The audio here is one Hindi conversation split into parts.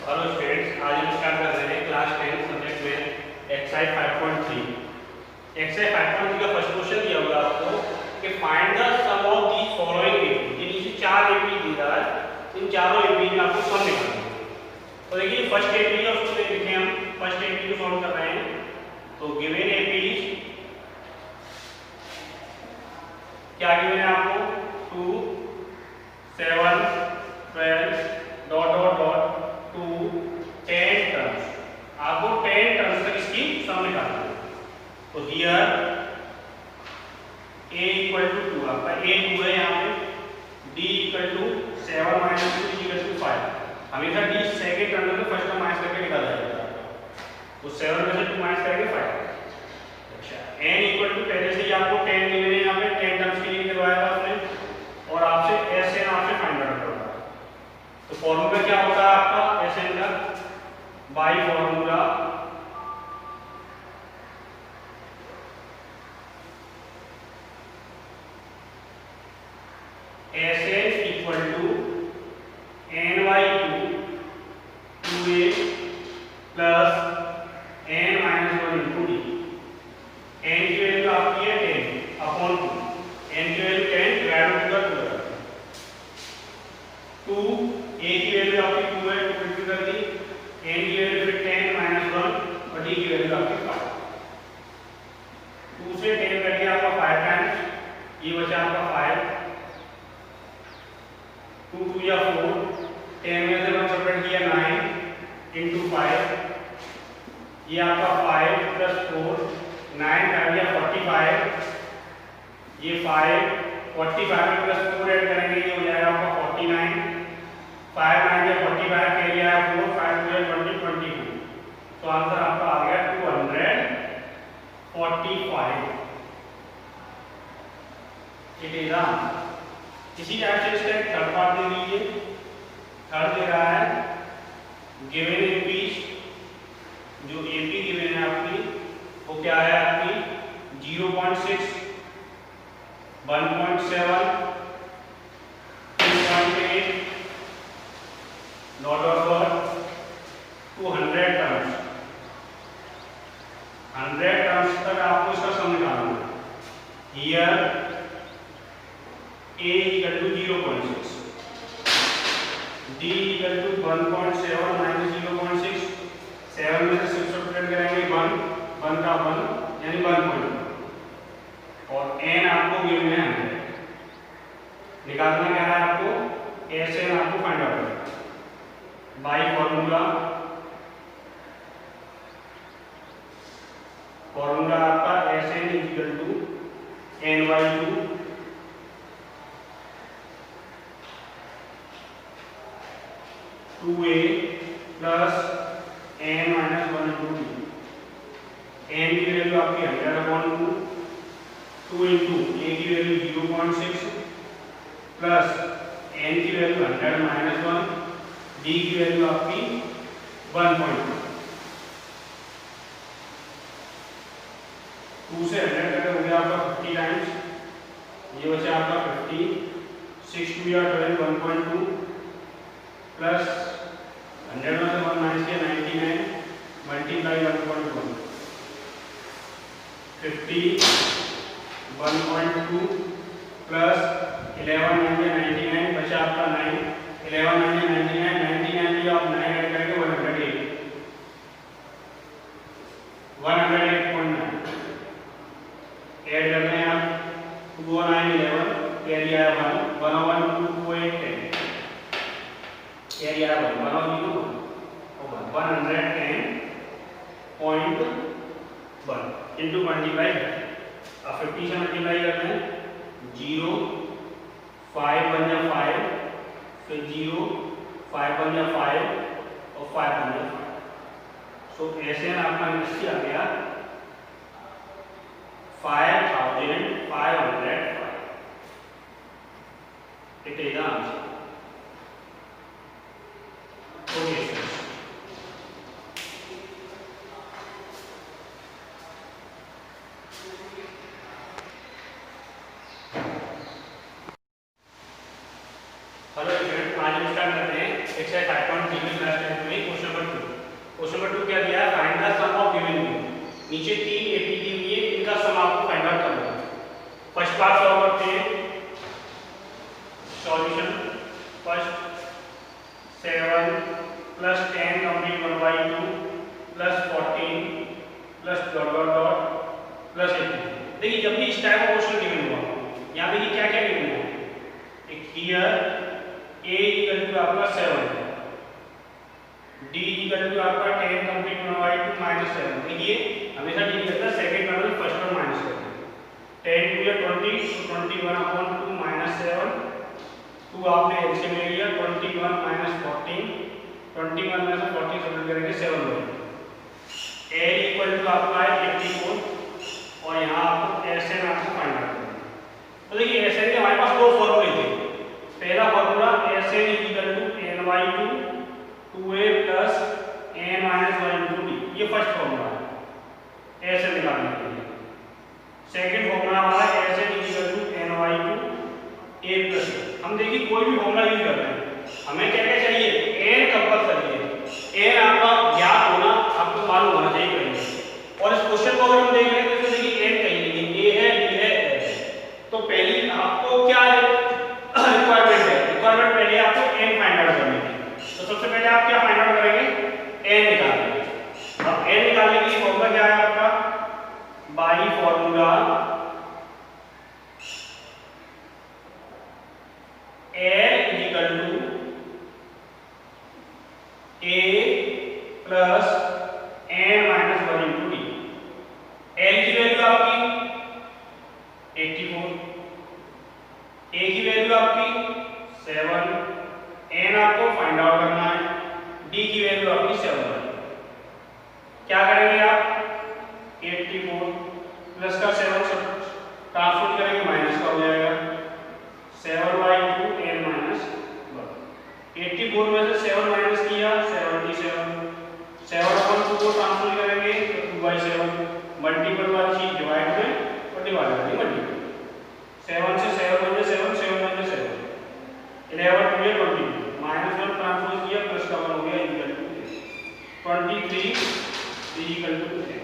हेलो स्टूडेंट्स, आज हम स्टार्ट कर रहे हैं क्लास 10 सब्जेक्ट में एक्सरसाइज 5.3। एक्सरसाइज 5.3 का फर्स्ट क्वेश्चन दिया होगा आपको कि find the sum of the following AP. ये नीचे चार एपी दी रहा है, इन चारों एपी में आपको सम निकालना है। तो देखिए फर्स्ट एपी है, उसको लिखें हम। फर्स्ट एपी को सॉल्व कर रहे हैं तो गिवन एपी क्या गिवन है आपको 2 7 12 डॉट डॉट डॉट 2 10 टर्म्स। आपको 10 टर्म्स तक इसकी सम निकालना है। तो हियर a इक्वल टू 2, आपका a 2 है यहाँ पे, d equal to 7 minus 2 equal to 5। हमेशा d सेकंड टर्म में फर्स्ट टर्म माइनस करके निकाला जाएगा। तो 7 में से 2 माइनस करेंगे 5। अच्छा, n इक्वल टू पहले से ही आपको 10 मिले हैं, यहाँ पे 10 टर्म्स के लिए निकलवाया था आपने, और आपसे Sn आपसे फाइंड आउट करना है। तो फॉर्मूला क्या होता है आपका Sn का? By formula Sn equal to n/2 2a plus n minus 1 into d। n की वैल्यू आपकी है 10 अपॉन 2, n की वैल्यू 10 डिवाइडेड बाय 2 a की वैल्यू आपकी 2 है, 2 इंटू कर दी, n की वैल्यू फिर 10 माइनस 1 और d की वैल्यू आपकी 5। 2 से 10 कट गया आपका 5 टाइम्स, ये बचा आपका 5, 2 2 या 4, 10 में से 1 सेपरेट किया 9 इंटू 5, ये आपका 5 प्लस 4, 9 5 या 45, ये 5 45 में प्लस 4 ऐड करेंगे, ये हो जाएगा आपका 49, 5 9 या 45 के लिए आया 4, 5 2 या 20 22। तो आंसर आपका आ गया 245। It is answer. इसी टाइप से इसका एक थर्ड पार्ट दे दीजिए। थर्ड दे रहा है गिवन एपी, जो एपी गिवन है आपकी वो क्या है आपकी 0.6 1.7 2.8 dot dot dot 200 terms. 100 terms तक आपको इसका सम निकालना है। Here a equal to 0.6, d equal to 1.7 minus 0.6, 7 में से 6 सब्ट्रैक्ट करेंगे 1 1 का 1 यानी 1.1, और n आपको गिवन है 100। निकालना क्या है आपको? Sn आपको फाइंड आउट करना है बाय फॉर्मूला आपका Sn equal to n/2 2a plus n minus 1 into d। n की वैल्यू आपकी 100/2, 2 इंटू a की वैल्यू 0.6 प्लस n की वैल्यू 100 माइनस 1, d की वैल्यू आपकी 1.2। 2 से 100 तक हो गया आपका 50 टाइम्स, ये बचा आपका 50, 6 2 या 12 1.2 प्लस 100 में से 1 माइनस किया 99 मल्टीप्लाई 1.1 50 1.2 प्लस 11 9 या 99 बचा आपका 9, 11 9 या 99, 99 भी आप 9 ऐड करके 108 108.9 ऐड कर रहे हैं आप। 2 और 9 11 कैरी आया 1 1 और 1 2 2 8 10 कैरी आया 1 1 और 0 1 110.1 इंटू मल्टीप्लाई। अब 50 से मल्टीप्लाई करते हैं 0 5 बन जा 5, फिर 0 5 बन जा 5 और 5 बन जा 5। सो Sn आपका निश्चित आ गया 5505। It is the answer. Okay sir, hello student, आज हम स्टार्ट करते हैं एक्सरसाइज 5.3 में क्लास 10 में क्वेश्चन नंबर 2। क्वेश्चन नंबर 2 क्या दिया है? Find the sum of given equation. नीचे 3 एपी दी हुई है, इनका सम आपको फाइंड आउट करना है। फर्स्ट पार्ट सॉल्व करते हैं। Solution first 7 plus 10 complete 1/2 plus 14 plus dot dot dot plus 18। देखिए जब भी इस टाइप का क्वेश्चन गिवन हुआ, यहाँ देखिए क्या क्या गिवन हुआ। एक हियर a इक्वल टू आपका 7, d इक्वल टू आपका 10 कंप्लीट 1/2 माइनस 7। देखिए हमेशा डी करता है सेकंड पैरल फर्स्ट पर माइनस करते हैं। 10 टू या 20 तो 21/2 माइनस 7 2 आपने एलसीएम ले लिया 21 माइनस 14 21 में से 14 सब्ट्रैक्ट करेंगे 7 बचेगा। a इक्वल टू आपका है 84 और यहाँ आपको एसएन आपको फाइंड आउट करना है। तो देखिए एसएन के हमारे पास दो फॉर्मूले थे। पहला formula S N equal to n/2 2a plus n-1 ये फर्स्ट फॉर्मूला है एसएन निकालने के लिए। सेकंड फॉर्मूला हमारा S N equal to n/2 a plus. हम देखिए कोई भी फॉर्मूला यूज कर रहे हैं, हमें क्या क्या चाहिए? n कंपल्सरी है। n आपका ज्ञात होना, आपको मालूम होना चाहिए कहीं। और इस क्वेश्चन को अगर हम देख रहे हैं तो देखिए n कहीं नहीं, a है b है s है। तो पहली आपको क्या रिक्वायरमेंट है? रिक्वायरमेंट पहले आपको n फाइंड आउट करनी है। तो सबसे पहले आप क्या फाइंड आउट करेंगे? n निकालेंगे। अब n निकालने के लिए फॉर्मूला क्या है आपका? By formula n equal to a plus n-1 into d। l की वैल्यू आपकी 84, a की वैल्यू आपकी 7, n आपको फाइंड आउट करना है, d की वैल्यू आपकी 7 है। क्या करेंगे आप? 84 प्लस का 7 सब ट्रांसफर करेंगे माइनस का हो जाएगा 7/2 n-1। 84 में से 7 माइनस किया 77, 7/2 को ट्रांसफर करेंगे तो 2/7 मल्टीपल वाली चीज डिवाइड में और डिवाइड करेंगे मल्टीपल। 7 से 7 बन जाए 7 7 बन जाए 7 11 2 या 22 माइनस 1 ट्रांसफर किया प्लस का 1 हो गया इक्वल टू 23 इक्वल टू 10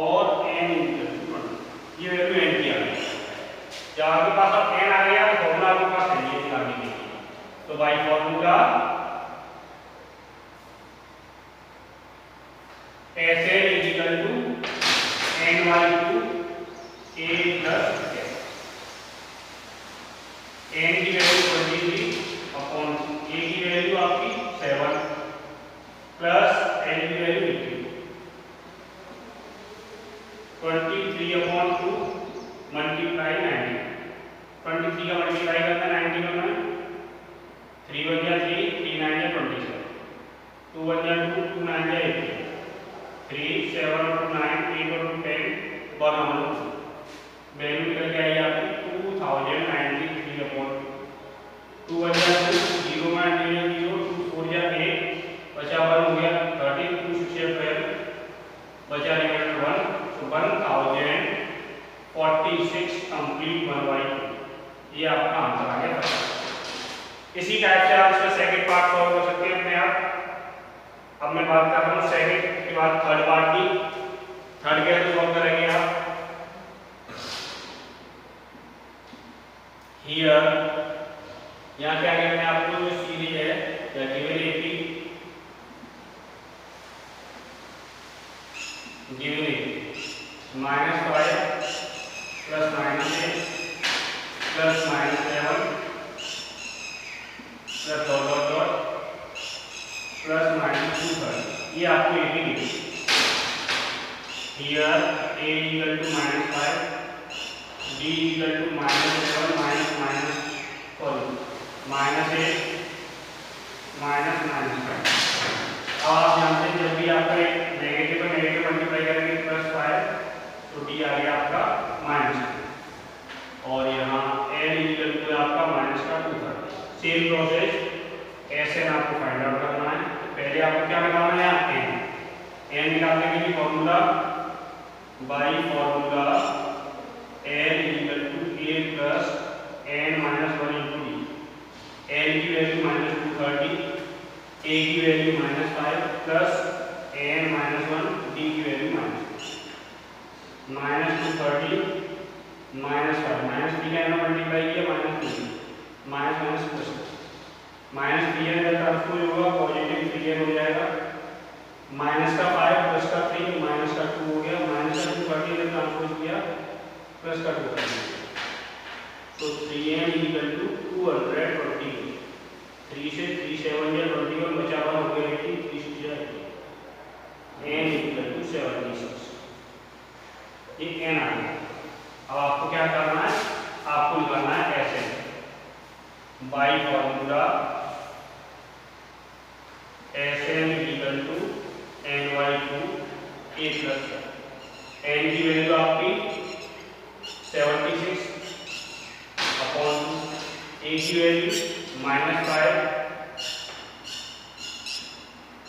और n इक्वल टू 1। ये वैल्यू n की आ गई। जब आपके पास अब n आ गया तो फॉर्मूला आपके पास है ये निकालने के लिए। तो by formula Sn equal to n/2 a plus s। n की वैल्यू 23 अपॉन a की वैल्यू आपकी 7 प्लस n की वैल्यू 23 अपॉन 2 मल्टीप्लाई 90। 23 का मल्टीप्लाई करना 90 करना है 3 बन गया 3 3 9 या 27 2 बन गया 2 2 9 या 18 3 7 और 2 9 8 और 2 10 वन हम लोग वैल्यू निकल के आई आपकी 2093 अपॉन 2 बन गया 0 में 0 2 4 या 8 बचा 1 हो गया 13 2 6 या 12 बचा रिमाइंडर 1 तो 1046 कंप्लीट 1/2। ये आपका आंसर आ गया। इसी टाइप से आप इसका सेकंड पार्ट सॉल्व कर सकते हैं अपने आप। अब मैं बात कर रहा हूँ सेकंड के बाद थर्ड पार्ट की। थर्ड कैसे सॉल्व करेंगे आप? हियर यहाँ क्या कहते हैं आपको जो सीरीज है या given AP given AP -5 plus -8 plus -7 plus dot dot dot plus -2 ये आपको एपी दी। Here a equal to -5 d equal to -7 minus -8 -5। अब आप जानते हैं जब भी आपका एक नेगेटिव और नेगेटिव मल्टीप्लाई करेंगे +5 तो d आ गया आपका -2 और यहाँ n इक्वल टू आपका -2। सेम प्रोसेस ऐसे आपको फाइंड आउट करना है। पहले आपको क्या निकालना है? n निकालने के लिए formula by formula n equal to a plus n-1 into d। n की वैल्यू -230, a की वैल्यू -5 प्लस an -1, d की वैल्यू -230 -5 -3 का ना मल्टीप्लाई किया -3 माइनस प्लस -3 का ट्रांसपोज होगा पॉजिटिव 3 हो जाएगा, माइनस का 5 प्लस का 3 माइनस का 2 हो गया, माइनस का 230 का ट्रांसपोज किया प्लस का 2 तो 3n इक्वल टू 220, 3 से 3 7 या 21 बचा हुआ हो गया 18, 3 से n इक्वल टू 76, ये n आ गया। अब आपको क्या करना है, आपको निकालना है ऐसे by formula Sn equal to ny2 a plus n की वैल्यू आपकी 76 अपॉन a की वैल्यू -5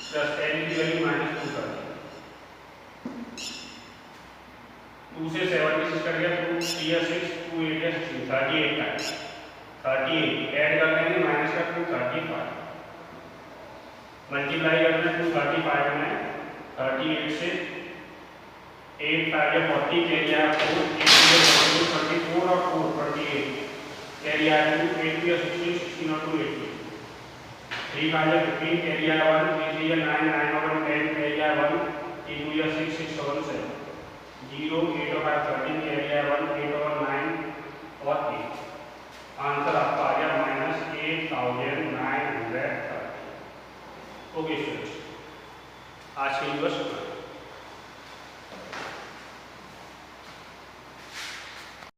प्लस n की वैल्यू -2 कर 2 से 76 कर गया 2 3 या 6 2 8 या 16 38 टाइम्स 38 ऐड कर देंगे माइनस का 235 मल्टीप्लाई करना 235 में 38 से 8 5 या 40 कैरी आया 4 8 34 और 4 48 कैरी आया 2 8 या 16 16 और 2 18 3 5 या 15 कैरी आया 1 3 या 9 9 और 10 कैरी आया 1 2 या 6 6 और 7 0 8 और 5 13 कैरी आया 1 8 और 9 और 8 आंसर आपका आ गया -8930। ओके स्टूडेंट्स, आज के वीडियो